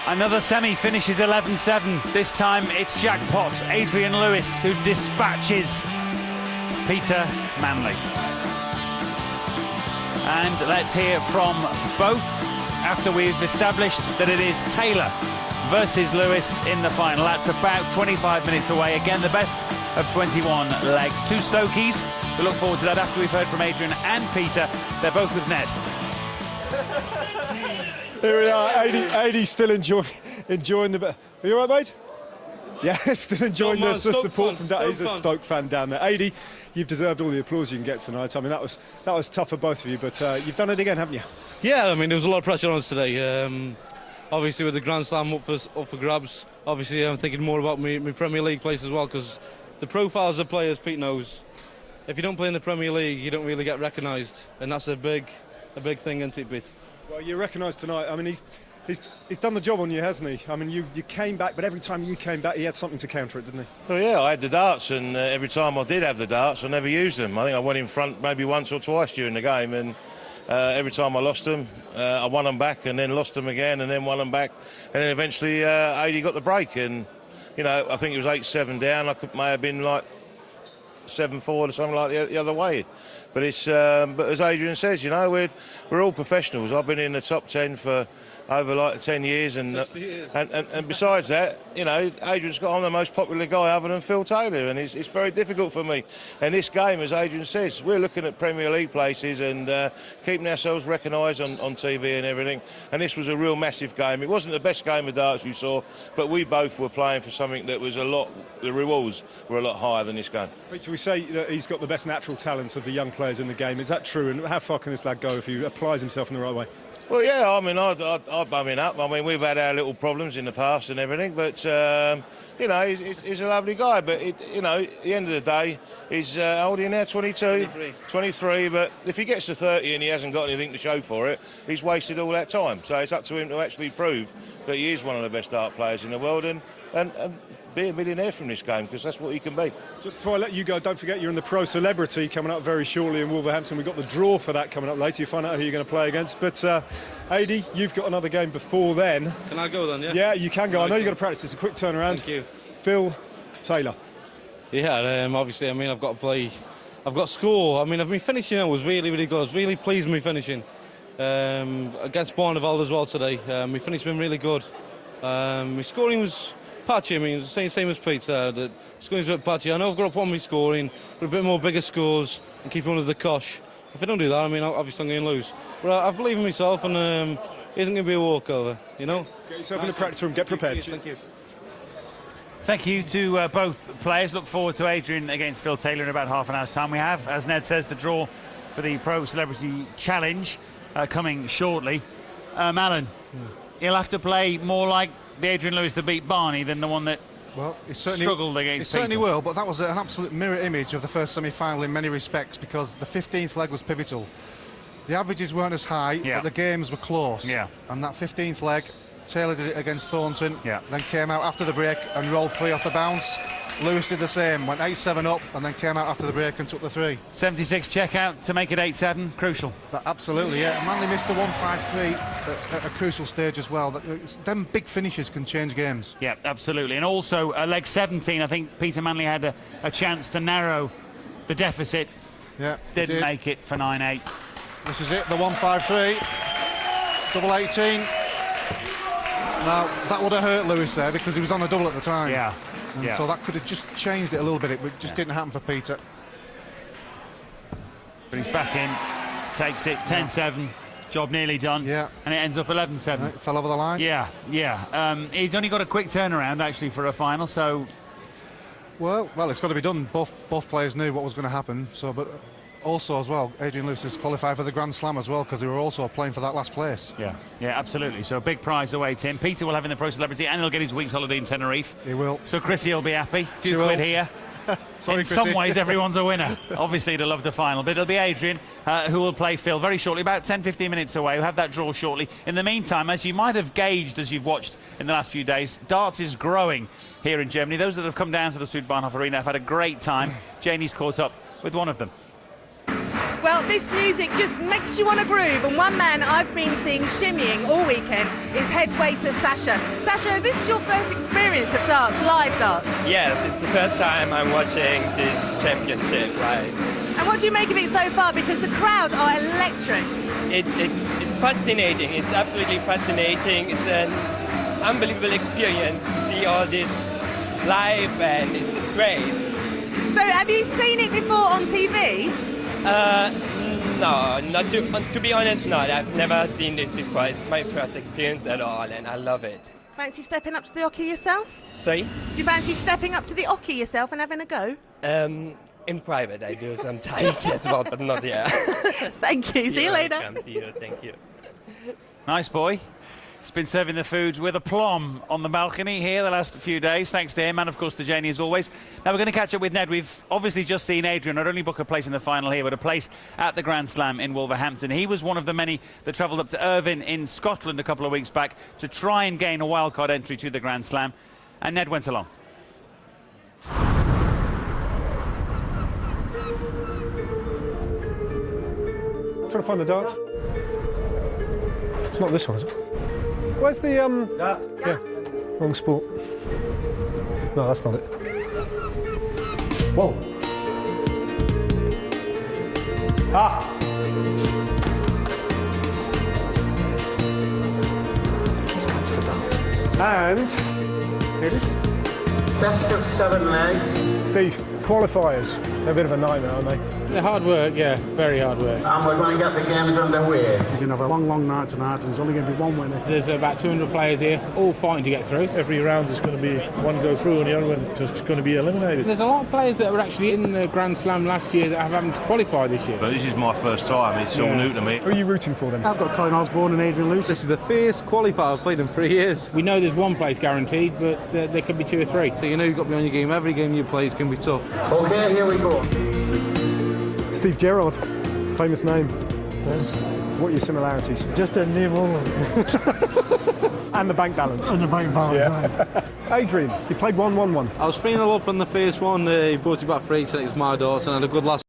Another semi finishes 11-7. This time it's jackpot Adrian Lewis who dispatches Peter Manley. And let's hear from both after we've established that it is Taylor versus Lewis in the final. That's about 25 minutes away. Again, the best of 21 legs. Two Stokies. We look forward to that after we've heard from Adrian and Peter. They're both with Ned. Here we are, 80 still enjoying the... Are you all right, mate? Yeah, still enjoying the support from that. He's a Stoke fan down there. 80, you've deserved all the applause you can get tonight. I mean, that was tough for both of you, but you've done it again, haven't you? Yeah, I mean, there was a lot of pressure on us today. Obviously, with the Grand Slam up for grabs, obviously I'm thinking more about my Premier League place as well, because the profiles of players, Pete knows, if you don't play in the Premier League, you don't really get recognised, and that's a big thing, isn't it, Pete? Well, you're recognised tonight. I mean, he's done the job on you, hasn't he? I mean, you came back, but every time you came back, he had something to counter it, didn't he? Well, yeah, I had the darts, and every time I did have the darts, I never used them. I think I went in front maybe once or twice during the game, and every time I lost them, I won them back, and then lost them again, and then won them back, and then eventually 80 got the break, and you know, I think it was 8-7 down. May have been like 7-4 or something like the other way. But it's but as Adrian says, you know, we're all professionals. I've been in the top 10 for over like 10 years, and 60 years. And besides that, you know, Adrian's got on the most popular guy other than Phil Taylor, and it's very difficult for me. And this game, as Adrian says, we're looking at Premier League places and keeping ourselves recognised on TV and everything. And this was a real massive game. It wasn't the best game of darts you saw, but we both were playing for something that was the rewards were a lot higher than this game. Peter, we say that he's got the best natural talent of the young players in the game. Is that true? And how far can this lad go if he applies himself in the right way? Well, yeah, I mean, I'd bum him up. I mean, we've had our little problems in the past and everything, but, you know, he's a lovely guy. But, you know, at the end of the day, he's how old are you now, 22? 23, but if he gets to 30 and he hasn't got anything to show for it, he's wasted all that time. So it's up to him to actually prove that he is one of the best dart players in the world and be a millionaire from this game, because that's what he can be. Just before I let you go, don't forget you're in the Pro Celebrity coming up very shortly in Wolverhampton. We've got the draw for that coming up later. You find out who you're going to play against. But, Adi, you've got another game before then. Can I go then, yeah? Yeah, you can go. I know you've got to practice. It's a quick turnaround. Thank you. Phil Taylor. Yeah, obviously, I mean, I've got to play. I've got to score. I mean, my finishing was really, really good. I was really pleased with my finishing. Against Barneveld as well today. My finishing been really good. My scoring was patchy. I mean, same as Pete said. The scoring's a bit patchy. I know I've got to up on my scoring, but a bit more bigger scores and keep under the cosh. If I don't do that, I mean, obviously I'm going to lose. But I believe in myself, and it isn't going to be a walkover, you know? Get yourself in the practice room, get prepared. Thank you. Thank you to both players. Look forward to Adrian against Phil Taylor in about half an hour's time. We have, as Ned says, the draw for the Pro Celebrity Challenge coming shortly. Alan, he'll have to play more like the Adrian Lewis that beat Barney than the one that struggled against Peter. He certainly will, but that was an absolute mirror image of the first semi-final in many respects, because the 15th leg was pivotal. The averages weren't as high, but the games were close. Yeah. And that 15th leg, Taylor did it against Thornton, Yeah. then came out after the break and rolled 3 off the bounce. Lewis did the same, went 8-7 up and then came out after the break and took the 3. 76 checkout to make it 8-7, crucial. Absolutely, yeah. Manley missed the 1-5-3 at a crucial stage as well. Them big finishes can change games. Yeah, absolutely. And also, leg 17, I think Peter Manley had a chance to narrow the deficit. Yeah, Didn't make it for 9-8. This is it, the 1-5-3. Double 18. Now, that would have hurt Lewis there because he was on a double at the time. Yeah. And so that could have just changed it a little bit. It just didn't happen for Peter. But he's back in, takes it 10-7, job nearly done. Yeah. And it ends up 11-7. It fell over the line. Yeah. He's only got a quick turnaround actually for a final, so. Well, it's got to be done. Both players knew what was going to happen. So, but also as well, Adrian Lewis has qualified for the Grand Slam as well, because they were also playing for that last place. Yeah, absolutely. So a big prize awaits him. Peter will have in the Pro Celebrity, and he'll get his week's holiday in Tenerife. He will. So Chrissy will be happy. A few She quid will. here. Sorry, in Chrissy. some ways, everyone's a winner. Obviously, to love the final. But it'll be Adrian who will play Phil very shortly, about 10-15 minutes away. We'll have that draw shortly. In the meantime, as you might have gauged as you've watched in the last few days, darts is growing here in Germany. Those that have come down to the Südbahnhof Arena have had a great time. Janie's caught up with one of them. Well, this music just makes you want to groove, and one man I've been seeing shimmying all weekend is head waiter Sasha. Sasha, this is your first experience of darts, live darts. Yes, it's the first time I'm watching this championship live. And what do you make of it so far? Because the crowd are electric. It's fascinating. It's absolutely fascinating. It's an unbelievable experience to see all this live, and it's great. So, have you seen it before on TV? No, not to be honest, not. I've never seen this before. It's my first experience at all, and I love it. Fancy stepping up to the oche yourself? Sorry? Do you fancy stepping up to the oche yourself and having a go? In private, I do sometimes, yes, well, but not here. Thank you. See you later. Welcome. See you. Thank you. Nice boy. He's been serving the food with aplomb on the balcony here the last few days. Thanks to him and, of course, to Janie as always. Now we're going to catch up with Ned. We've obviously just seen Adrian not only book a place in the final here, but a place at the Grand Slam in Wolverhampton. He was one of the many that travelled up to Irvine in Scotland a couple of weeks back to try and gain a wildcard entry to the Grand Slam. And Ned went along. Trying to find the darts. It's not this one, is it? Where's the darts? Yeah, wrong sport. No, that's not it. Whoa. Ah. And here it is. Best of 7 legs. Steve, qualifiers. They're a bit of a nightmare, aren't they? They're hard work, yeah, very hard work. And we're going to get the games underway. You're going to have a long night tonight, and there's only going to be one winner. There's about 200 players here, all fighting to get through. Every round is going to be one go through and the other one is going to be eliminated. There's a lot of players that were actually in the Grand Slam last year that haven't qualified this year. But this is my first time. It's all new to me. Who are you rooting for then? I've got Colin Osborne and Adrian Lewis. This is the first qualifier I've played in 3 years. We know there's one place guaranteed, but there could be 2 or 3. So you know you've got to be on your game. Every game you play is going to be tough. Okay, here we go. Steve Gerrard, famous name. Yes. What are your similarities? Just a name only. And the bank balance. And the bank balance, yeah. Adrian, you played 1-1-1. I was 3-0 up in the first one. He brought it back for 8, and it was my darts, and I had a good last